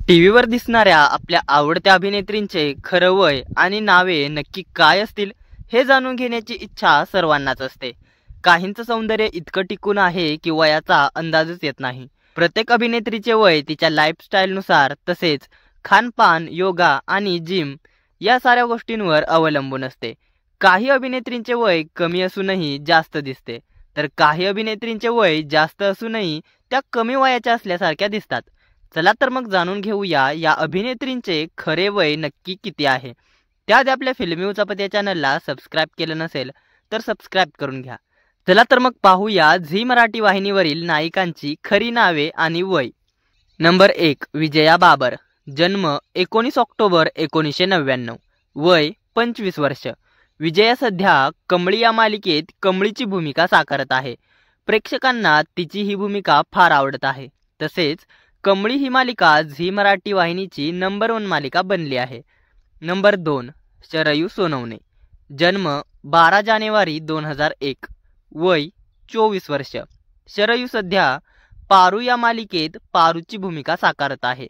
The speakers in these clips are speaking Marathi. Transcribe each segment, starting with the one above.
टीव्हीवर दिसणाऱ्या आपल्या आवडत्या अभिनेत्रींचे खरं वय आणि नावे नक्की काय असतील हे जाणून घेण्याची इच्छा सर्वांनाच असते। काहींचं सौंदर्य इतकं टिकून आहे की वयाचा अंदाजच येत नाही। प्रत्येक अभिनेत्रीचे वय तिच्या लाईफस्टाईलनुसार तसेच खानपान, योगा आणि जिम या साऱ्या गोष्टींवर अवलंबून असते। काही अभिनेत्रींचे वय कमी असूनही जास्त दिसते, तर काही अभिनेत्रींचे वय जास्त असूनही त्या कमी वयाच्या असल्यासारख्या दिसतात। चला तर मग जाणून घेऊया या अभिनेत्रींचे खरे वय नक्की किती आहे। त्याआधी आपल्या फिल्मी उचापत या चॅनलला सबस्क्राईब केलं नसेल तर सबस्क्राईब करून घ्या। चला तर मग पाहूया झी मराठी वाहिनीवरील नायिकांची खरी नावे आणि वय। नंबर 1, विजया बाबर। जन्म 19 ऑक्टोबर 1999, वय 25 वर्ष। विजया सध्या कमळी या मालिकेत कमळीची भूमिका साकारत आहे। प्रेक्षकांना तिची ही भूमिका फार आवडत आहे। तसेच कमळी ही मालिका झी मराठी वाहिनीची नंबर 1 मालिका बनली आहे। नंबर 2, शरयू सोनवणे। जन्म 12 जानेवारी 2001, वय 24 वर्ष। शरयू सध्या पारू या मालिकेत पारूची भूमिका साकारत आहे।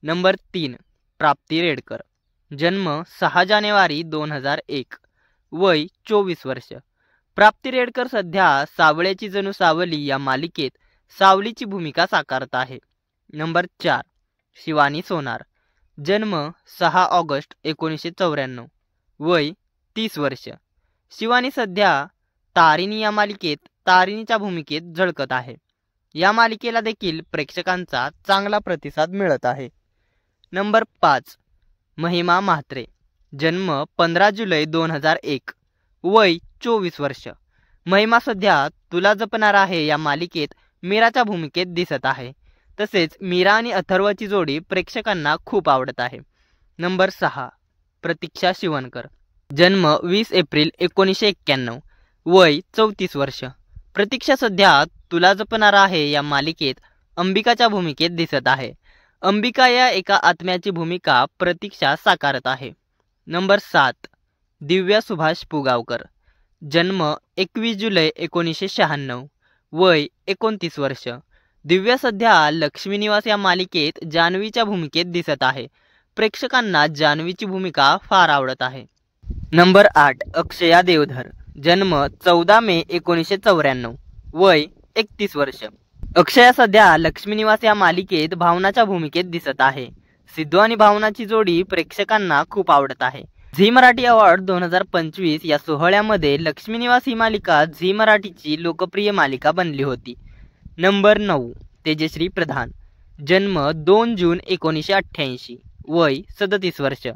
नंबर 3, प्राप्ती रेडकर। जन्म 6 जानेवारी 2001, वय 24 वर्ष। प्राप्ती रेडकर सध्या सावळ्याची जणू सावली या मालिकेत सावलीची भूमिका साकारत आहे। नंबर 4, शिवानी सोनार। जन्म 6 ऑगस्ट 1994, वय 30 वर्ष। शिवानी सध्या तारिणी या मालिकेत तारिणीच्या भूमिकेत झळकत आहे। या मालिकेला देखील प्रेक्षकांचा चांगला प्रतिसाद मिळत आहे। नंबर 5, महिमा म्हात्रे। जन्म 15 जुलै 2001, वय 24 वर्ष। महिमा सध्या तुला जपणार आहे या मालिकेत मीराच्या भूमिकेत दिसत आहे। तसेच मीरा आणि अथर्वची जोडी प्रेक्षकांना खूप आवडत आहे। नंबर 6, प्रतीक्षा शिवणकर। जन्म 20 एप्रिल 1991, वय 34 वर्ष। प्रतीक्षा सध्या तुला जपणार आहे या मालिकेत अंबिकाच्या भूमिकेत दिसत आहे। अंबिका या एका आत्म्याची भूमिका प्रतीक्षा साकारत आहे। नंबर 7, दिव्या सुभाष पुगावकर। जन्म 21 जुलै 1996, वय 29 वर्ष। दिव्या सध्या लक्ष्मी निवास या मालिकेत जान्हवीच्या भूमिकेत दिसत आहे। प्रेक्षकांना जान्हवीची भूमिका फार आवडत आहे। नंबर 8, अक्षया देवधर। जन्म 14 मे 1994, वय 31 वर्ष। अक्षया सध्या लक्ष्मी निवास या मालिकेत भावनाच्या भूमिकेत दिसत आहे। सिद्धू आणि भावनाची जोडी प्रेक्षकांना खूप आवडत आहे। झी मराठी अवॉर्ड 2025 या सोहळ्यामध्ये लक्ष्मी निवास ही मालिका झी मराठीची लोकप्रिय मालिका बनली होती। नंबर 9, तेजश्री प्रधान। जन्म 2 जून 1988, वय 37 वर्ष।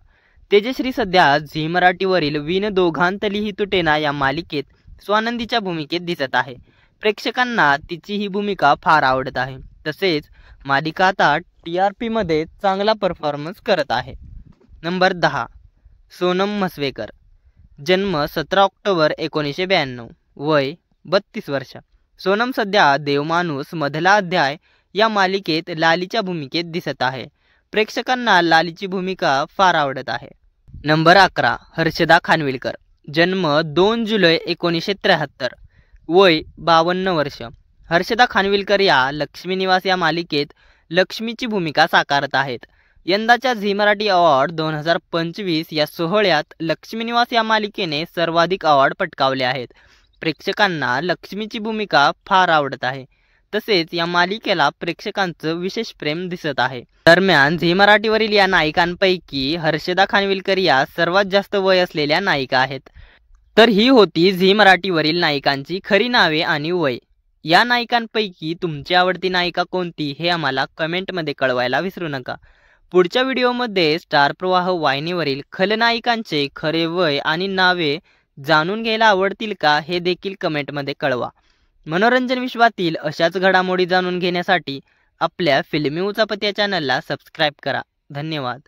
तेजश्री सध्या झी मराठीवरील विण दोघांतलीही तुटेना या मालिकेत स्वानंदीच्या भूमिकेत दिसत आहे। प्रेक्षकांना तिची ही भूमिका फार आवडत आहे। तसेच मालिका आता TRP मध्ये चांगला परफॉर्मन्स करत आहे। नंबर 10, सोनम म्हसवेकर। जन्म 17 ऑक्टोबर 1992, वय 32 वर्ष। सोनम सध्या देवमाणूस मधला अध्याय या मालिकेत लालीच्या भूमिकेत दिसत आहे। प्रेक्षकांना लालीची भूमिका फार आवडत आहे। नंबर 11, हर्षदा खानविलकर। जन्म 2 जुलै 1973, वय 52 वर्ष। हर्षदा खानविलकर या लक्ष्मी निवास या मालिकेत लक्ष्मीची भूमिका साकारत आहेत। यंदाच्या झी मराठी अवॉर्ड 2025 या सोहळ्यात लक्ष्मी निवास या मालिकेने सर्वाधिक अवॉर्ड पटकावले आहेत। प्रेक्षकांना लक्ष्मीची भूमिका फार आवडत आहे। तसेच या मालिकेला प्रेक्षकांचं विशेष प्रेम दिसत आहे। दरम्यान झी मराठीवरील या नायिकांपैकी हर्षदा खानविलकर या सर्वात जास्त वय असलेल्या नायिका आहेत। तर ही होती झी मराठीवरील नायिकांची खरी नावे आणि वय। या नायिकांपैकी तुमची आवडती नायिका कोणती हे आम्हाला कमेंटमध्ये कळवायला विसरू नका। पुढच्या व्हिडिओमध्ये स्टार प्रवाह वाहिनीवरील खलनायिकांचे खरे वय आणि नावे जाणून घ्यायला आवडतील का हे देखील कमेंटमध्ये कळवा। मनोरंजन विश्वातील अशाच घडामोडी जाणून घेण्यासाठी आपल्या फिल्मी उचापत या चॅनलला सबस्क्राईब करा। धन्यवाद।